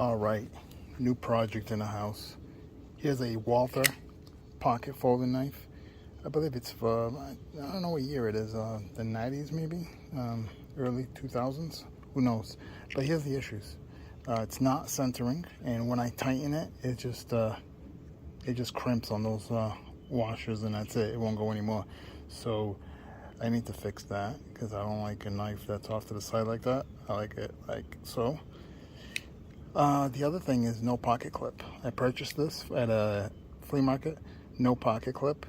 All right, new project in the house. Here's a Walther pocket folding knife. I believe it's for, I don't know what year it is, the 90s maybe, early 2000s, who knows. But here's the issues. It's not centering, and when I tighten it, it just crimps on those washers, and that's it. It won't go anymore. So I need to fix that, because I don't like a knife that's off to the side like that. I like it like so. The other thing is no pocket clip. I purchased this at a flea market, no pocket clip.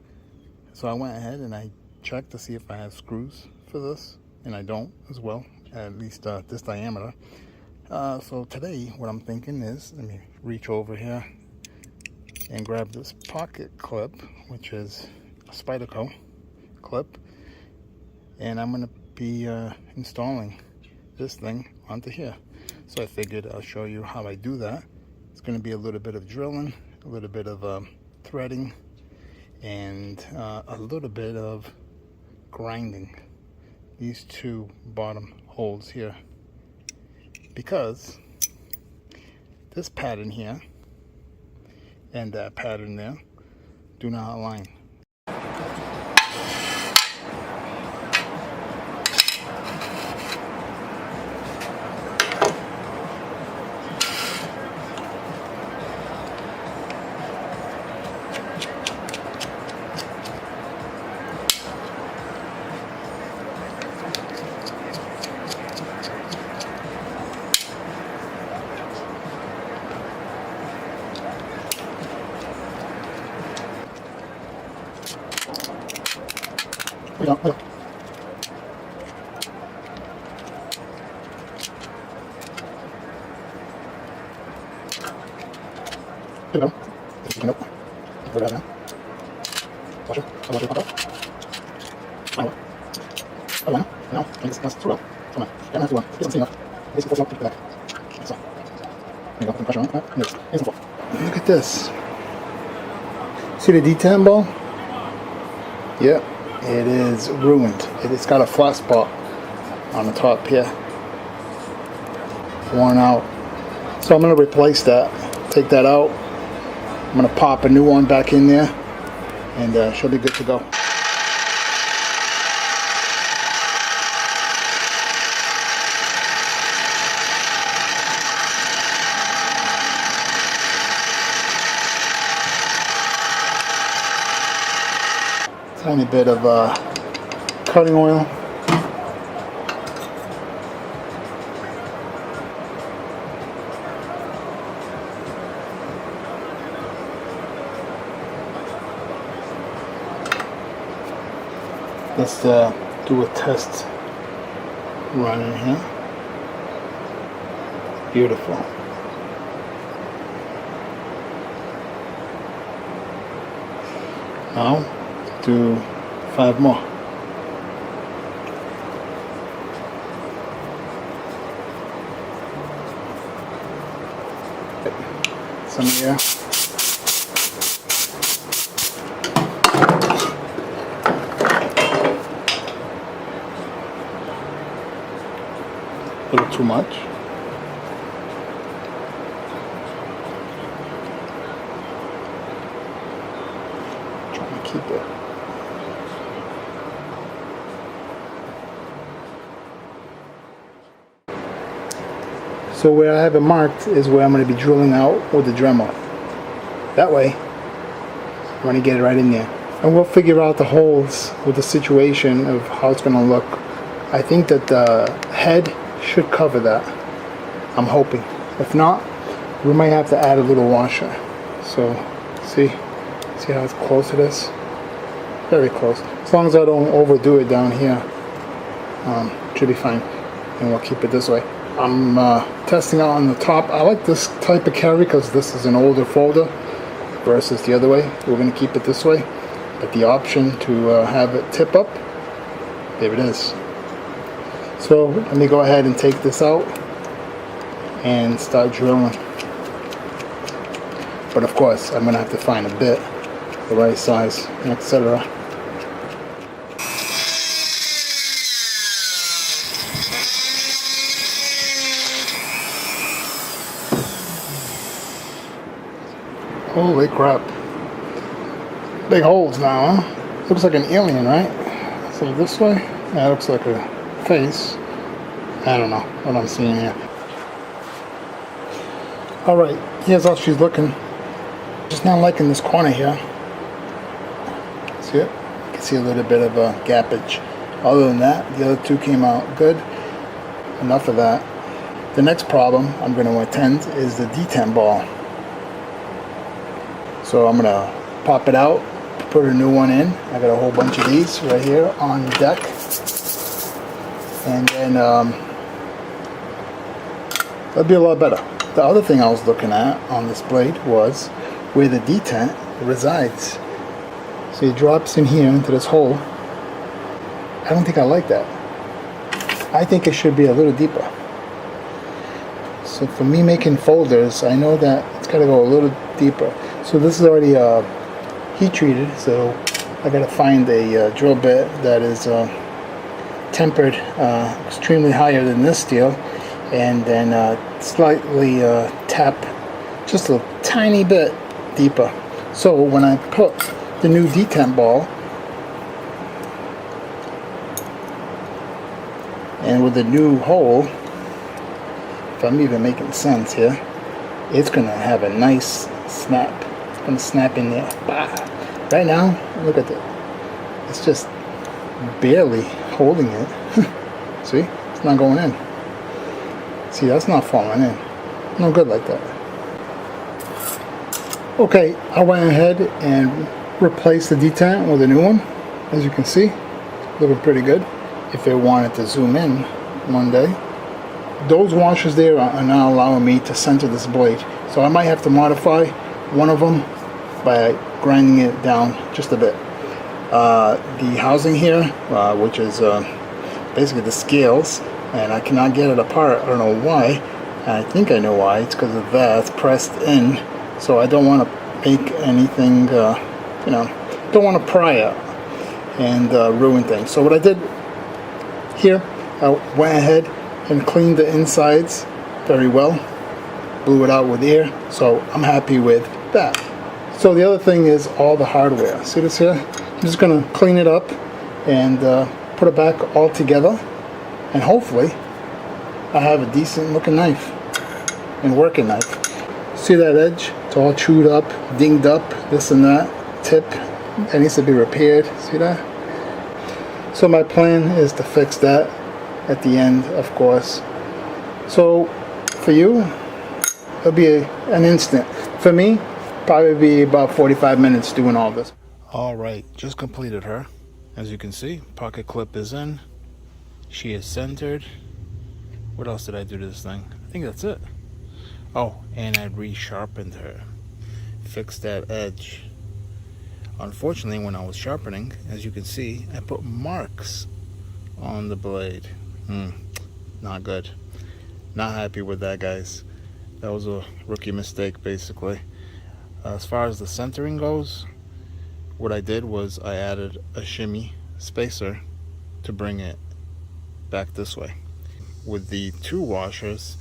So I went ahead and I checked to see if I have screws for this, and I don't as well, at least this diameter. So today what I'm thinking is, let me reach over here and grab this pocket clip, which is a Spyderco clip, and I'm going to be installing this thing onto here. So I figured I'll show you how I do that. It's going to be a little bit of drilling, a little bit of threading, and a little bit of grinding these two bottom holes here, because this pattern here and that pattern there do not align. Wait. Look at this. See the detent ball? Yep, it is ruined. It's got a flat spot on the top here, worn out. So I'm going to replace that, take that out. I'm going to pop a new one back in there, and she'll be good to go. Tiny bit of cutting oil. Let's do a test run in here. Beautiful. Now do 5 more. Some here. A little too much. Trying to keep it. So where I have it marked is where I'm going to be drilling out with the Dremel. That way, I'm going to get it right in there. And we'll figure out the holes with the situation of how it's going to look. I think that the head should cover that. I'm hoping. If not, we might have to add a little washer. So, see how it's close it is? Very close. As long as I don't overdo it down here, should be fine. And we'll keep it this way. I'm testing out on the top. I like this type of carry because this is an older folder versus the other way. We're going to keep it this way, but the option to have it tip up, there it is. So let me go ahead and take this out and start drilling. But of course I'm going to have to find a bit, the right size, etc. Holy crap. Big holes now, huh? Looks like an alien, right? So this way? That looks like a face. I don't know what I'm seeing here. Alright, here's how she's looking. Just not liking this corner here. See it? You can see a little bit of a gappage. Other than that, the other two came out good. Enough of that. The next problem I'm going to attend is the detent ball. So I'm going to pop it out, put a new one in. I got a whole bunch of these right here on the deck. And then that'll be a lot better. The other thing I was looking at on this blade was where the detent resides. So it drops in here into this hole. I don't think I like that. I think it should be a little deeper. So for me making folders, I know that it's got to go a little deeper. So this is already heat treated, so I got to find a drill bit that is tempered extremely higher than this steel, and then slightly tap just a tiny bit deeper. So when I put the new detent ball and with the new hole, if I'm even making sense here, it's gonna have a nice snap. It's gonna snap in there. Bah. Right now, look at that. It's just barely holding it. See? It's not going in. See, that's not falling in. No good like that. Okay, I went ahead and replaced the detent with a new one. As you can see, looking pretty good. If it wanted to zoom in one day. Those washers there are now allowing me to center this blade. So I might have to modify one of them by grinding it down just a bit. The housing here, which is basically the scales, and I cannot get it apart. I don't know why. I think I know why. It's because of that. It's pressed in. So I don't want to make anything, don't want to pry it and ruin things. So what I did here, I went ahead and cleaned the insides very well, blew it out with air, so I'm happy with that. So the other thing is all the hardware. See this here? I'm just going to clean it up and put it back all together, and hopefully I have a decent looking knife and working knife. See that edge? It's all chewed up, dinged up, this and that. Tip, that needs to be repaired. See that? So my plan is to fix that at the end, of course. So for you, it'll be an instant. For me, probably be about 45 minutes doing all this. All right, just completed her. As you can see, pocket clip is in. She is centered. What else did I do to this thing? I think that's it. Oh, and I resharpened her. Fixed that edge. Unfortunately, when I was sharpening, as you can see, I put marks on the blade. Not good. Not happy with that, guys. That was a rookie mistake, basically. As far as the centering goes, what I did was I added a shimmy spacer to bring it back this way. With the two washers,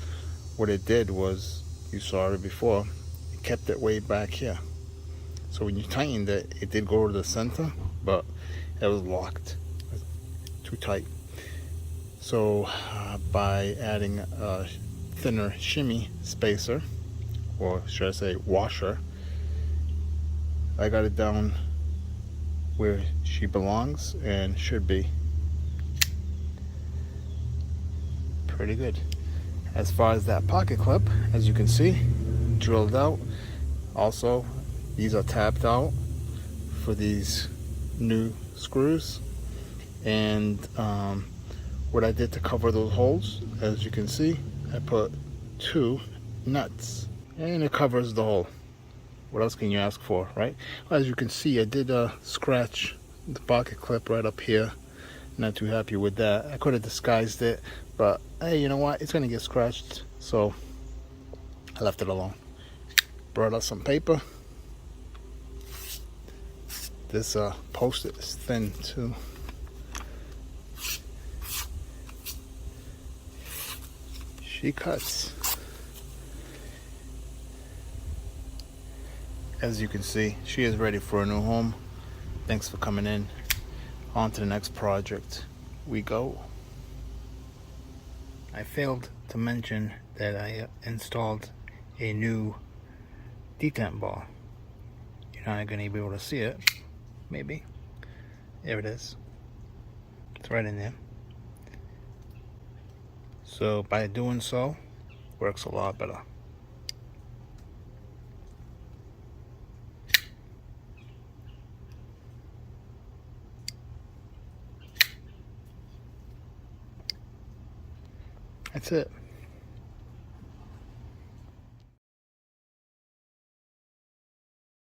what it did was, you saw it before, it kept it way back here. So when you tightened it, it did go to the center, but it was locked. Too tight. So by adding a thinner shimmy spacer, or should I say washer, I got it down where she belongs and should be. Pretty good. As far as that pocket clip, as you can see, drilled out. Also, these are tapped out for these new screws. And what I did to cover those holes, as you can see, I put 2 nuts and it covers the hole. What else can you ask for, right? As you can see, I did scratch the pocket clip right up here. Not too happy with that. I could have disguised it, but hey, you know what? It's gonna get scratched, so I left it alone. Brought out some paper. This post-it is thin too. She cuts. as you can see, she is ready for a new home. Thanks for coming in. On to the next project we go. I failed to mention that I installed a new detent bar. You're not going to be able to see it. Maybe. There it is. It's right in there. So by doing so, works a lot better. That's it.